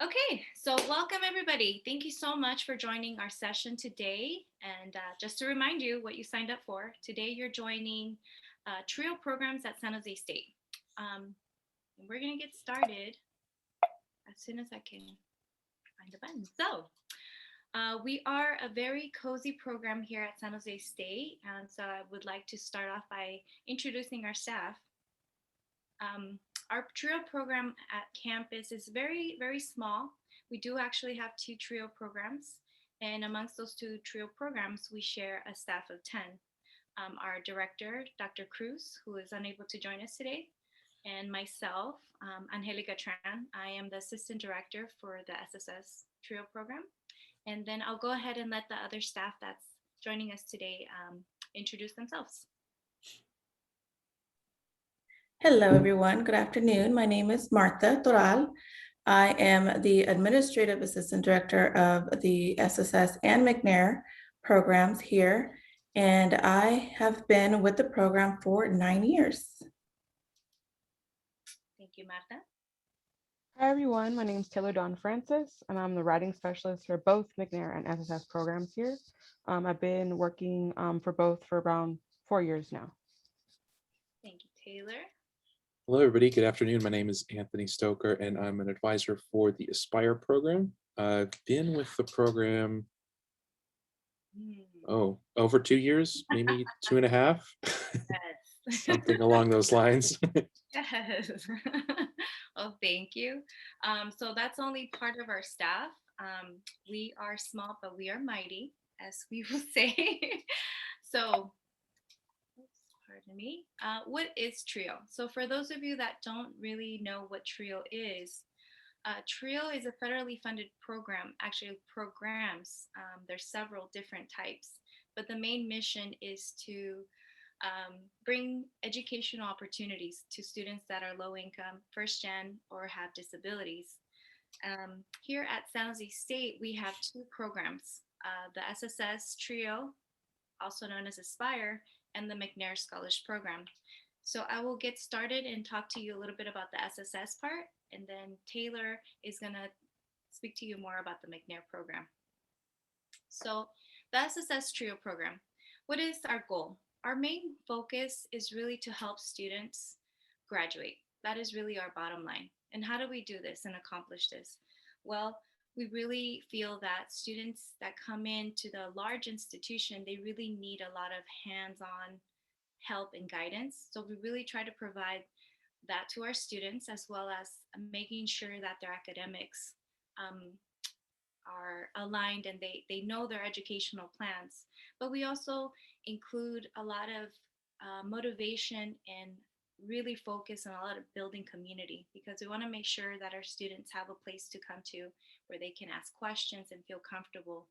Okay, so welcome everybody. Thank you so much for joining our session today. And just to remind you what you signed up for, today you're joining TRiO programs at San Jose State. And we're gonna get started as soon as I can find the button. So we are a very cozy program here at San Jose State. And so I would like to start off by introducing our staff. Our TRiO program at campus is very, very small. We do actually have two TRiO programs. And amongst those two TRiO programs, we share a staff of 10. Our director, Dr. Cruz, who is unable to join us today, and myself, Angelica Tran. I am the assistant director for the SSS TRiO program. And then I'll go ahead and let the other staff that's joining us today introduce themselves. Hello, everyone. Good afternoon. My name is Marta Toral. I am the Administrative Assistant Director of the SSS and McNair programs here, and I have been with the program for 9 years. Thank you, Marta. Hi everyone, my name is Taylor Dawn Francis, and I'm the writing specialist for both McNair and SSS programs here. I've been working for both for around 4 years now. Thank you, Taylor. Hello, everybody. Good afternoon. My name is Anthony Stoker, and I'm an advisor for the ASPIRE program. I've been with the program, over 2 years, maybe 2.5, Yes. something along those lines. Yes. Well, thank you. So that's only part of our staff. We are small, but we are mighty, as we will say. So, pardon me. What is TRiO? So for those of you that don't really know what TRiO is a federally funded program, actually programs. There's several different types, but the main mission is to bring educational opportunities to students that are low income, first gen, or have disabilities. Here at San Jose State, we have two programs, the SSS TRiO, also known as ASPIRE, and the McNair Scholars Program. So I will get started and talk to you a little bit about the SSS part, and then Taylor is gonna speak to you more about the McNair program. So the SSS TRiO program, what is our goal? Our main focus is really to help students graduate. That is really our bottom line. And how do we do this and accomplish this? Well, we really feel that students that come into the large institution, they really need a lot of hands-on help and guidance. So we really try to provide that to our students, as well as making sure that their academics are aligned and they know their educational plans. But we also include a lot of motivation and really focus on a lot of building community, because we want to make sure that our students have a place to come to where they can ask questions and feel comfortable,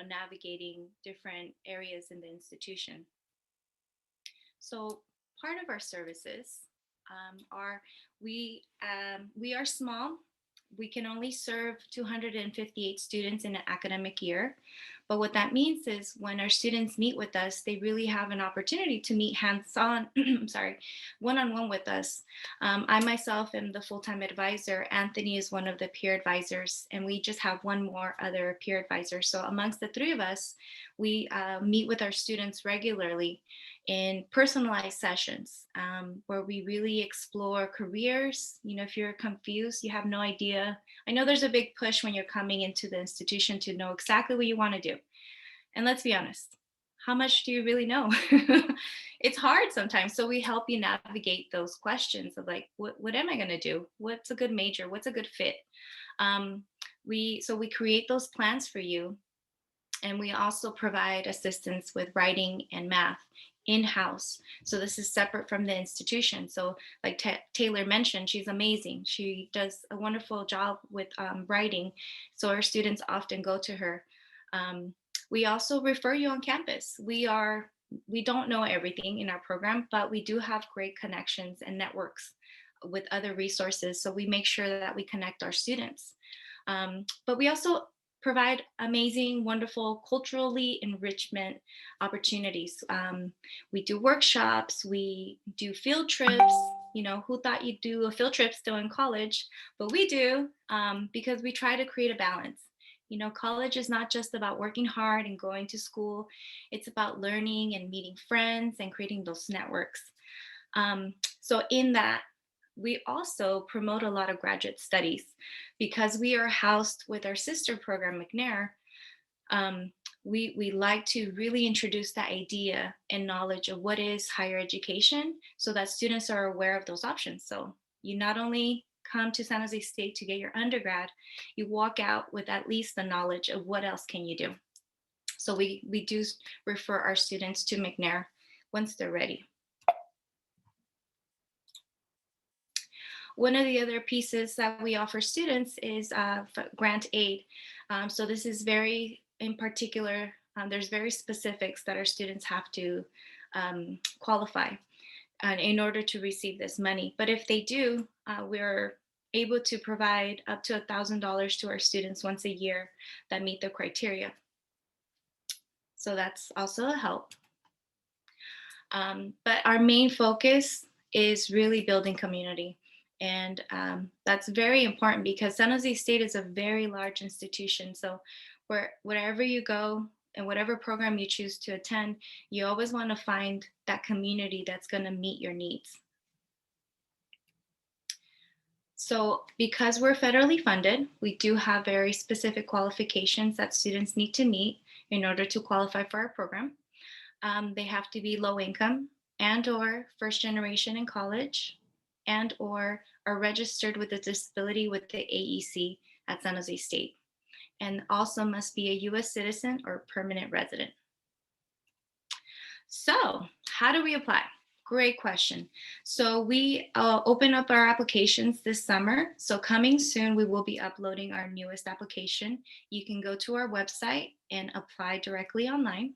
navigating different areas in the institution. So part of our services are we are small. We can only serve 258 students in an academic year. But what that means is when our students meet with us, they really have an opportunity to meet hands-on, one-on-one with us. I myself am the full-time advisor. Anthony is one of the peer advisors, and we just have one more other peer advisor. So amongst the three of us, we meet with our students regularly in personalized sessions where we really explore careers. If you're confused, you have no idea. I know there's a big push when you're coming into the institution to know exactly what you want to do. And let's be honest, how much do you really know? It's hard sometimes. So we help you navigate those questions of like, what am I going to do? What's a good major? What's a good fit? We create those plans for you. And we also provide assistance with writing and math in-house. So this is separate from the institution. So like Taylor mentioned, she's amazing. She does a wonderful job with writing. So our students often go to her. We also refer you on campus. We don't know everything in our program, but we do have great connections and networks with other resources. So we make sure that we connect our students. But we also provide amazing, wonderful, culturally enrichment opportunities. We do workshops, we do field trips, You know, who thought you'd do a field trip still in college? But we do, because we try to create a balance. You know, college is not just about working hard and going to school. It's about learning and meeting friends and creating those networks. So in that, we also promote a lot of graduate studies because we are housed with our sister program, McNair. We like to really introduce that idea and knowledge of what is higher education so that students are aware of those options. So you not only come to San Jose State to get your undergrad, you walk out with at least the knowledge of what else can you do. So we do refer our students to McNair once they're ready. One of the other pieces that we offer students is grant aid. So this is very in particular, there's very specifics that our students have to qualify in order to receive this money. But if they do, we're able to provide up to $1,000 to our students once a year that meet the criteria. So that's also a help. But our main focus is really building community. And that's very important because San Jose State is a very large institution. So wherever you go and whatever program you choose to attend, you always want to find that community that's going to meet your needs. So because we're federally funded, we do have very specific qualifications that students need to meet in order to qualify for our program. They have to be low income and or first generation in college and or are registered with a disability with the AEC at San Jose State, and also must be a US citizen or permanent resident. So how do we apply? Great question. So we open up our applications this summer. So coming soon, we will be uploading our newest application. You can go to our website and apply directly online.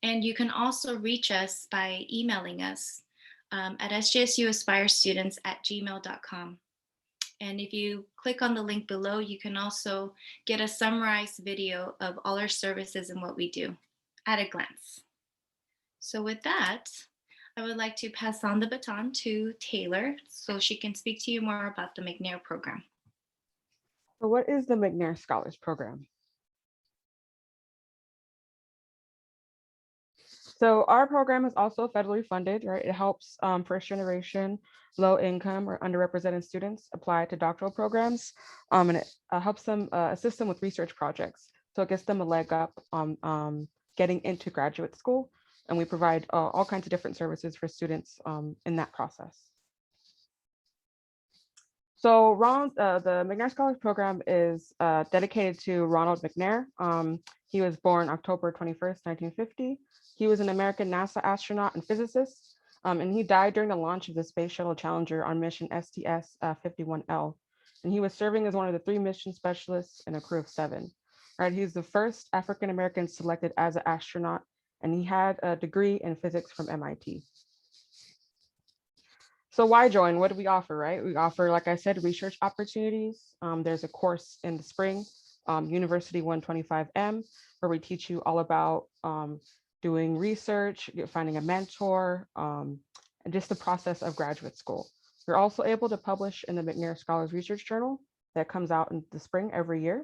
And you can also reach us by emailing us at sjsuaspirestudents@gmail.com. And if you click on the link below, you can also get a summarized video of all our services and what we do at a glance. So with that, I would like to pass on the baton to Taylor so she can speak to you more about the McNair program. So what is the McNair Scholars Program? So our program is also federally funded, right? It helps first generation, low income or underrepresented students apply to doctoral programs. And it helps them, assist them with research projects. So it gets them a leg up on getting into graduate school. And we provide all kinds of different services for students in that process. So the McNair Scholars Program is dedicated to Ronald McNair. He was born October 21st, 1950. He was an American NASA astronaut and physicist, and he died during the launch of the Space Shuttle Challenger on mission STS-51L. And he was serving as one of the 3 mission specialists in a crew of 7. Right, he's the first African-American selected as an astronaut, and he had a degree in physics from MIT. So why join? What do we offer, right? We offer, like I said, research opportunities. There's a course in the spring, University 125M, where we teach you all about doing research, finding a mentor, and just the process of graduate school. You're also able to publish in the McNair Scholars Research Journal that comes out in the spring every year.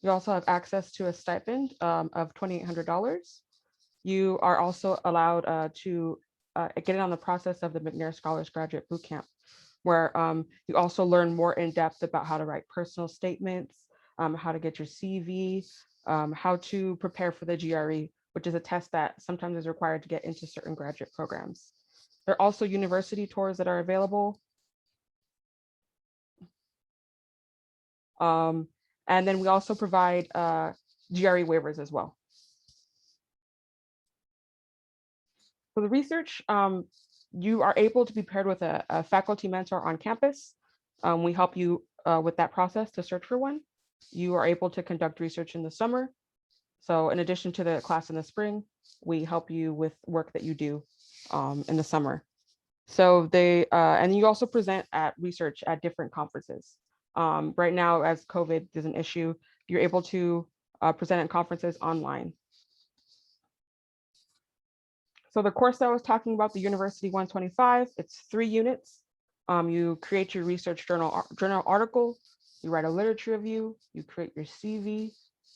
You also have access to a stipend of $2,800. You are also allowed to get in on the process of the McNair Scholars Graduate Bootcamp, where you also learn more in depth about how to write personal statements, how to get your CV, how to prepare for the GRE, which is a test that sometimes is required to get into certain graduate programs. There are also university tours that are available. And then we also provide GRE waivers as well. For the research, you are able to be paired with a faculty mentor on campus. We help you with that process to search for one. You are able to conduct research in the summer. So in addition to the class in the spring, we help you with work that you do in the summer. So and you also present at research at different conferences. Right now, as COVID is an issue, you're able to present at conferences online. So the course that I was talking about, the University 125, it's 3 units. You create your research journal article, you write a literature review, you create your CV,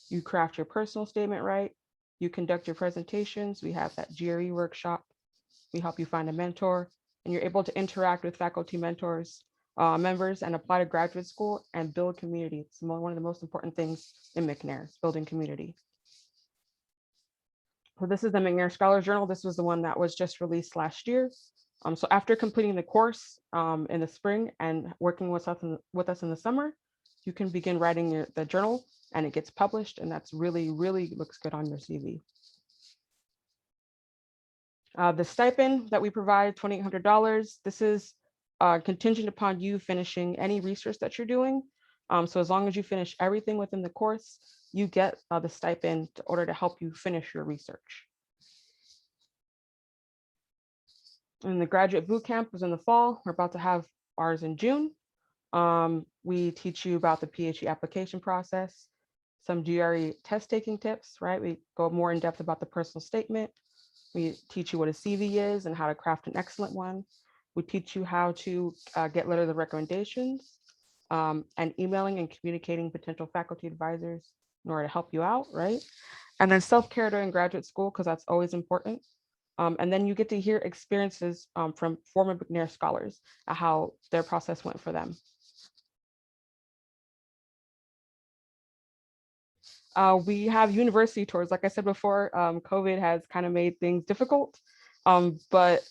you craft your personal statement, right? You conduct your presentations. We have that GRE workshop. We help you find a mentor, and you're able to interact with faculty mentors, members, and apply to graduate school and build community. It's one of the most important things in McNair, building community. So this is the McNair Scholars Journal. This was the one that was just released last year. So after completing the course in the spring and working with us in the summer, you can begin writing the journal, and it gets published, and that's really looks good on your CV. The stipend that we provide, $2,800. This is contingent upon you finishing any research that you're doing. So as long as you finish everything within the course, you get the stipend in order to help you finish your research. And the graduate boot camp is in the fall. We're about to have ours in June. We teach you about the PhD application process, some GRE test taking tips, right? We go more in depth about the personal statement. We teach you what a CV is and how to craft an excellent one. We teach you how to get letters of recommendations and emailing and communicating potential faculty advisors in order to help you out, right? And then self-care during graduate school, because that's always important. And then you get to hear experiences from former McNair scholars, how their process went for them. We have university tours. Like I said before, COVID has kind of made things difficult, but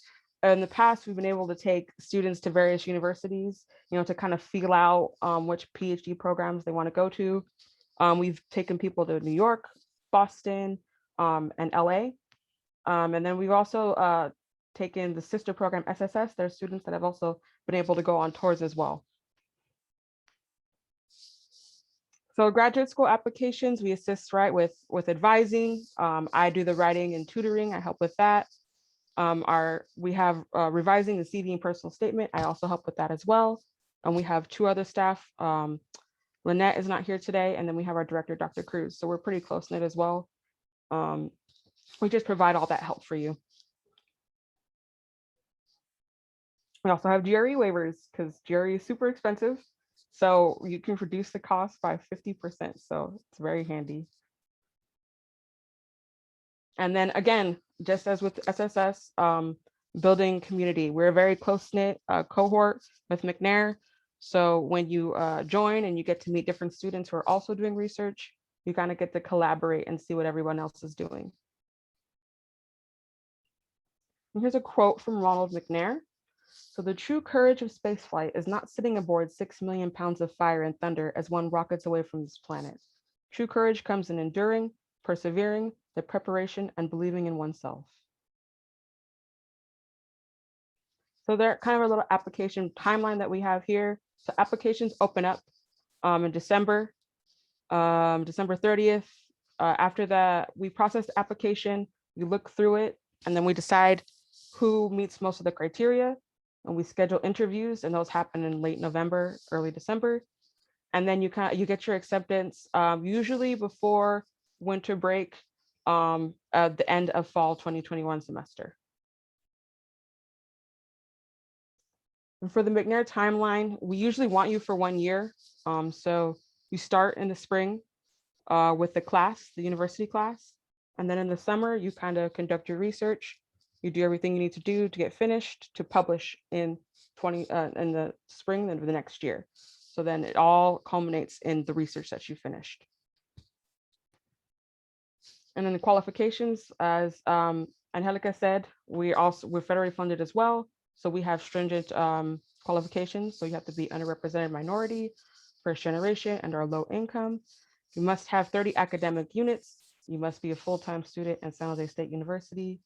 in the past, we've been able to take students to various universities, to kind of feel out which PhD programs they want to go to. We've taken people to New York, Boston, and LA. And then we've also taken the sister program, SSS. There's students that have also been able to go on tours as well. So graduate school applications, we assist with advising. I do the writing and tutoring. I help with that. We have revising the CV and personal statement. I also help with that as well. And we have 2 other staff. Lynette is not here today. And then we have our director, Dr. Cruz. So we're pretty close knit as well. We just provide all that help for you. We also have GRE waivers because GRE is super expensive. So you can reduce the cost by 50%. So it's very handy. And then again, just as with SSS, building community. We're a very close-knit cohort with McNair. So when you join and you get to meet different students who are also doing research, you kind of get to collaborate and see what everyone else is doing. And here's a quote from Ronald McNair. So the true courage of spaceflight is not sitting aboard 6 million pounds of fire and thunder as one rockets away from this planet. True courage comes in enduring, persevering, the preparation, and believing in oneself. So there kind of a little application timeline that we have here. So applications open up in December 30th. After that, we process the application, we look through it, and then we decide who meets most of the criteria. And we schedule interviews, and those happen in late November, early December. And then you get your acceptance usually before winter break at the end of fall 2021 semester. And for the McNair timeline, we usually want you for 1 year. So you start in the spring with the class, the university class. And then in the summer, you kind of conduct your research. You do everything you need to do to get finished to publish in the spring of the next year. So then it all culminates in the research that you finished. And then the qualifications, as Angelica said, we're federally funded as well. So we have stringent qualifications. So you have to be underrepresented minority, first generation, and are low income. You must have 30 academic units. You must be a full-time student at San Jose State University,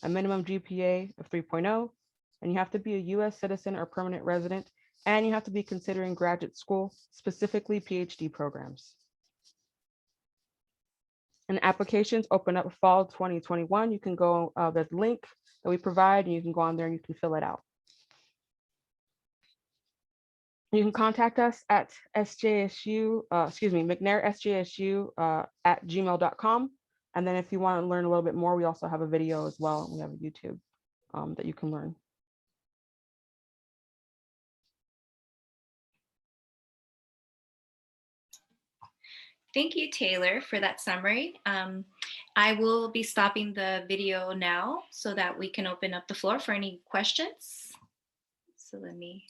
a minimum GPA of 3.0, and you have to be a US citizen or permanent resident, and you have to be considering graduate school, specifically PhD programs. And applications open up fall 2021. You can go, the link that we provide, and you can go on there and you can fill it out. You can contact us at McNair SJSU at gmail.com. And then if you want to learn a little bit more, we also have a video as well. We have a YouTube that you can learn. Thank you, Taylor, for that summary. I will be stopping the video now so that we can open up the floor for any questions. So let me